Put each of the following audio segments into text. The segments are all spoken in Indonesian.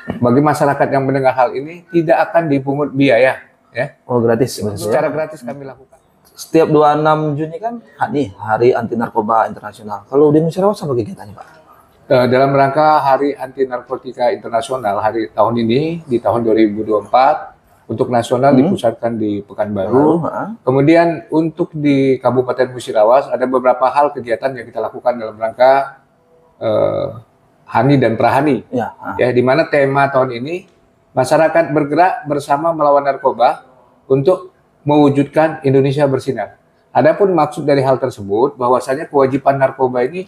Bagi masyarakat yang mendengar hal ini tidak akan dipungut biaya, ya. Oh, gratis. Secara gratis kami lakukan. Setiap 26 Juni kan Hari Anti Narkoba Internasional. Kalau di Musyawarah apa kegiatannya, Pak? Dalam rangka Hari Anti Narkotika Internasional hari tahun ini di tahun 2024 untuk nasional dipusatkan di Pekanbaru. Kemudian untuk di Kabupaten Musirawas ada beberapa hal kegiatan yang kita lakukan dalam rangka Hani dan Prahani. Ya, di mana tema tahun ini masyarakat bergerak bersama melawan narkoba untuk mewujudkan Indonesia bersinar. Adapun maksud dari hal tersebut bahwasanya kewajiban narkoba ini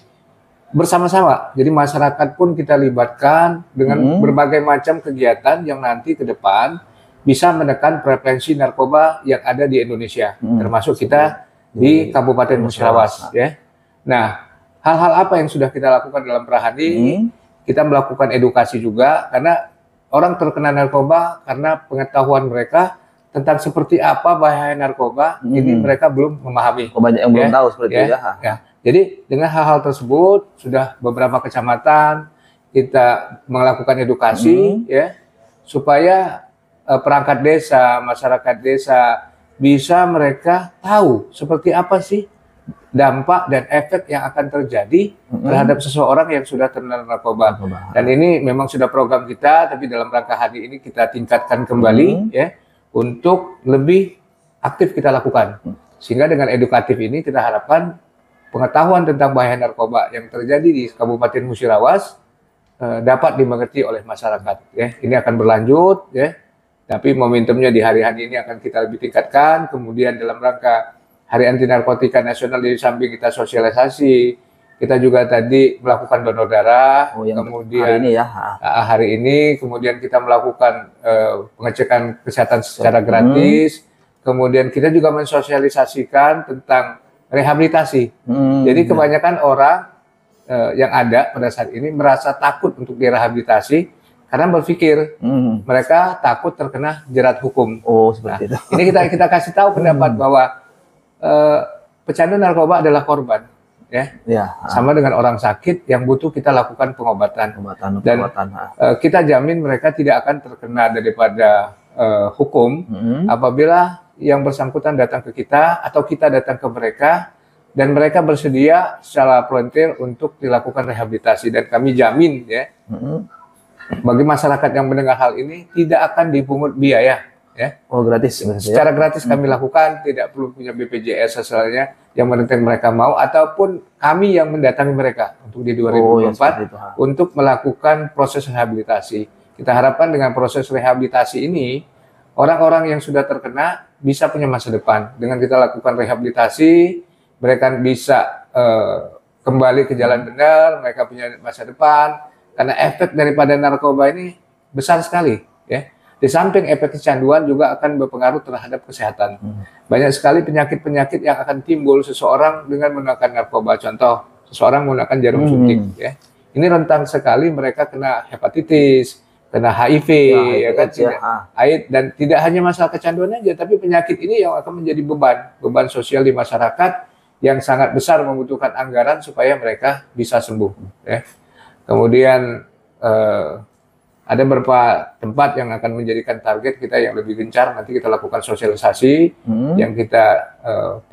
bersama-sama. Jadi masyarakat pun kita libatkan dengan berbagai macam kegiatan yang nanti ke depan bisa menekan prevensi narkoba yang ada di Indonesia, termasuk kita di Kabupaten Musirawas. Ya. Nah, hal-hal apa yang sudah kita lakukan dalam Prahani? Kita melakukan edukasi juga karena orang terkena narkoba karena pengetahuan mereka tentang seperti apa bahaya narkoba ini mereka belum memahami. Banyak yang belum tahu seperti itu ya. Jadi dengan hal-hal tersebut sudah beberapa kecamatan kita melakukan edukasi ya supaya perangkat desa, masyarakat desa bisa mereka tahu seperti apa sih dampak dan efek yang akan terjadi terhadap seseorang yang sudah terkena narkoba. Dan ini memang sudah program kita, tapi dalam rangka hari ini kita tingkatkan kembali ya untuk lebih aktif kita lakukan. Sehingga dengan edukatif ini kita harapkan pengetahuan tentang bahaya narkoba yang terjadi di Kabupaten Musirawas dapat dimengerti oleh masyarakat. Ya, ini akan berlanjut, ya. Tapi momentumnya di hari-hari ini akan kita lebih tingkatkan. Kemudian dalam rangka Hari Anti Narkotika Nasional di samping kita sosialisasi, kita juga tadi melakukan donor darah. Kemudian hari ini, kemudian kita melakukan pengecekan kesehatan secara gratis. Kemudian kita juga mensosialisasikan tentang rehabilitasi. Jadi kebanyakan orang yang ada pada saat ini merasa takut untuk direhabilitasi karena berpikir mereka takut terkena jerat hukum. Seperti itu. Ini kita kasih tahu pendapat bahwa pecandu narkoba adalah korban, ya. Sama dengan orang sakit yang butuh kita lakukan pengobatan. Dan kita jamin mereka tidak akan terkena daripada hukum apabila yang bersangkutan datang ke kita atau kita datang ke mereka dan mereka bersedia secara volunteer untuk dilakukan rehabilitasi, dan kami jamin ya bagi masyarakat yang mendengar hal ini tidak akan dipungut biaya ya. Gratis. Secara gratis kami lakukan, tidak perlu punya BPJS asalnya, yang penting mereka mau ataupun kami yang mendatangi mereka untuk di 2024 untuk melakukan proses rehabilitasi. Kita harapkan dengan proses rehabilitasi ini orang-orang yang sudah terkena bisa punya masa depan. Dengan kita lakukan rehabilitasi, mereka bisa kembali ke jalan benar, mereka punya masa depan. Karena efek daripada narkoba ini besar sekali, ya. Di samping efek kecanduan juga akan berpengaruh terhadap kesehatan. Banyak sekali penyakit-penyakit yang akan timbul seseorang dengan menggunakan narkoba. Contoh, seseorang menggunakan jarum suntik, ya. Ini rentan sekali mereka kena hepatitis, kena HIV, ya kan, AIDS, dan tidak hanya masalah kecanduan aja, tapi penyakit ini yang akan menjadi beban sosial di masyarakat yang sangat besar, membutuhkan anggaran supaya mereka bisa sembuh. Ya. Kemudian ada beberapa tempat yang akan menjadikan target kita yang lebih gencar. Nanti kita lakukan sosialisasi yang kita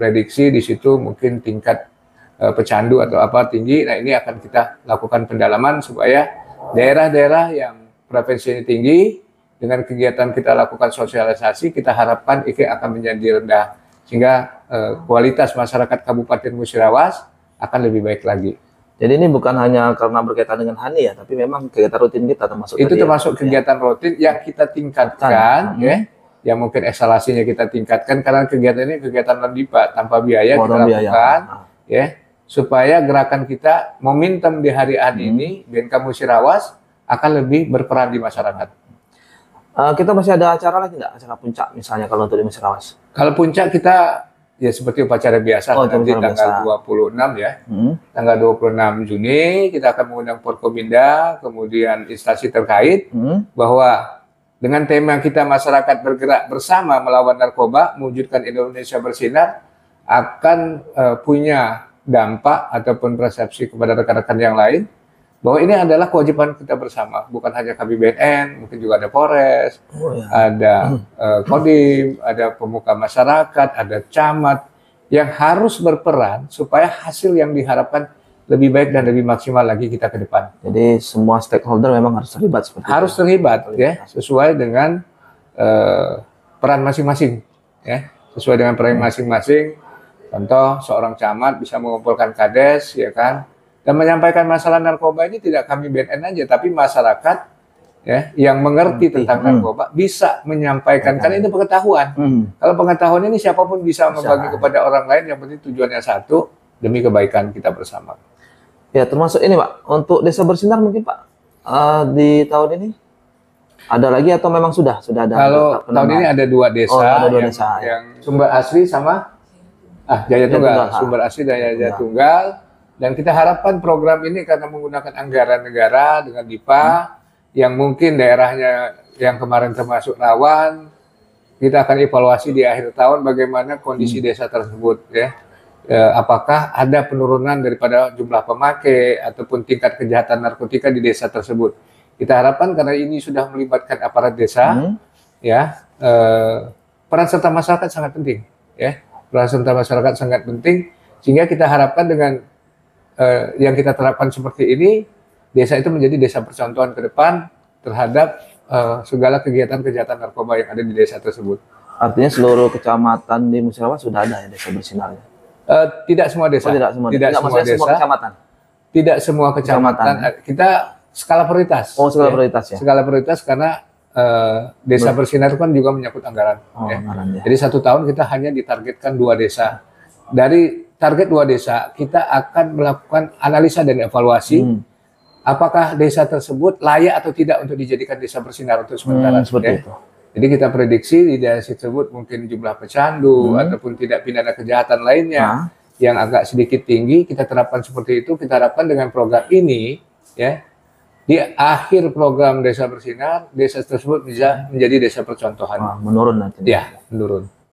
prediksi di situ mungkin tingkat pecandu atau apa tinggi. Nah, ini akan kita lakukan pendalaman supaya daerah-daerah yang prevensinya tinggi, dengan kegiatan kita lakukan sosialisasi, kita harapkan IKE akan menjadi rendah, sehingga kualitas masyarakat Kabupaten Musirawas akan lebih baik lagi. Jadi ini bukan hanya karena berkaitan dengan Hani ya, tapi memang kegiatan rutin kita termasuk. Itu termasuk kegiatan rutin yang kita tingkatkan, ya. Yang mungkin eskalasinya kita tingkatkan karena kegiatan ini kegiatan non-dipa tanpa biaya kita lakukan, ya, supaya gerakan kita momentum di hari-hari ini BNK Musirawas akan lebih berperan di masyarakat. Kita masih ada acara lagi nggak? Acara puncak misalnya kalau untuk di Musirawas? Kalau puncak kita ya seperti upacara biasa nanti tanggal 26 ya. Tanggal 26 Juni kita akan mengundang Forkominda, kemudian instansi terkait bahwa dengan tema kita masyarakat bergerak bersama melawan narkoba, mewujudkan Indonesia bersinar, akan punya dampak ataupun persepsi kepada rekan-rekan yang lain bahwa ini adalah kewajiban kita bersama, bukan hanya KBBNN, mungkin juga ada Polres, ada Kodim, ada pemuka masyarakat, ada camat yang harus berperan supaya hasil yang diharapkan lebih baik dan lebih maksimal lagi kita ke depan. Jadi semua stakeholder memang harus terlibat seperti harus itu. Terlibat ya, sesuai dengan peran masing-masing ya, sesuai dengan peran masing-masing. Contoh seorang camat bisa mengumpulkan kades ya kan, dan menyampaikan masalah narkoba ini tidak kami BNN aja, tapi masyarakat ya yang mengerti tentang narkoba bisa menyampaikan, karena itu pengetahuan. Kalau pengetahuan ini siapapun bisa membagi kepada orang lain, yang penting tujuannya satu, demi kebaikan kita bersama. Ya, termasuk ini Pak, untuk Desa Bersinar mungkin Pak, di tahun ini ada lagi atau memang sudah ada? Kalau tahun ini ada 2 desa, ada 2 yang, desa yang Sumber Asri sama Jaya Tunggal. Sumber Asri dan Jaya Tunggal. Dan kita harapkan program ini karena menggunakan anggaran negara dengan DIPA, yang mungkin daerahnya yang kemarin termasuk rawan, kita akan evaluasi di akhir tahun bagaimana kondisi desa tersebut ya. Apakah ada penurunan daripada jumlah pemakai ataupun tingkat kejahatan narkotika di desa tersebut. Kita harapkan karena ini sudah melibatkan aparat desa, ya peran serta masyarakat sangat penting, ya peran serta masyarakat sangat penting, sehingga kita harapkan dengan yang kita terapkan seperti ini, desa itu menjadi desa percontohan ke depan terhadap segala kegiatan kejahatan narkoba yang ada di desa tersebut. Artinya seluruh kecamatan di Musirawas sudah ada ya Desa Bersinar? Tidak semua desa. Tidak semua desa. Semua kecamatan. Tidak semua kecamatan. Kita skala prioritas. Oh, skala prioritas ya. Skala prioritas karena Desa Bersinar kan juga menyangkut anggaran. Ya. Anggaran ya. Jadi 1 tahun kita hanya ditargetkan 2 desa. Dari target 2 desa, kita akan melakukan analisa dan evaluasi apakah desa tersebut layak atau tidak untuk dijadikan desa bersinar untuk sementara. Seperti itu. Jadi kita prediksi di desa tersebut mungkin jumlah pecandu ataupun tidak pidana kejahatan lainnya yang agak sedikit tinggi, kita terapkan seperti itu. Kita harapkan dengan program ini, ya, di akhir program Desa Bersinar, desa tersebut bisa menjadi desa percontohan. Menurun nanti. Ya, menurun.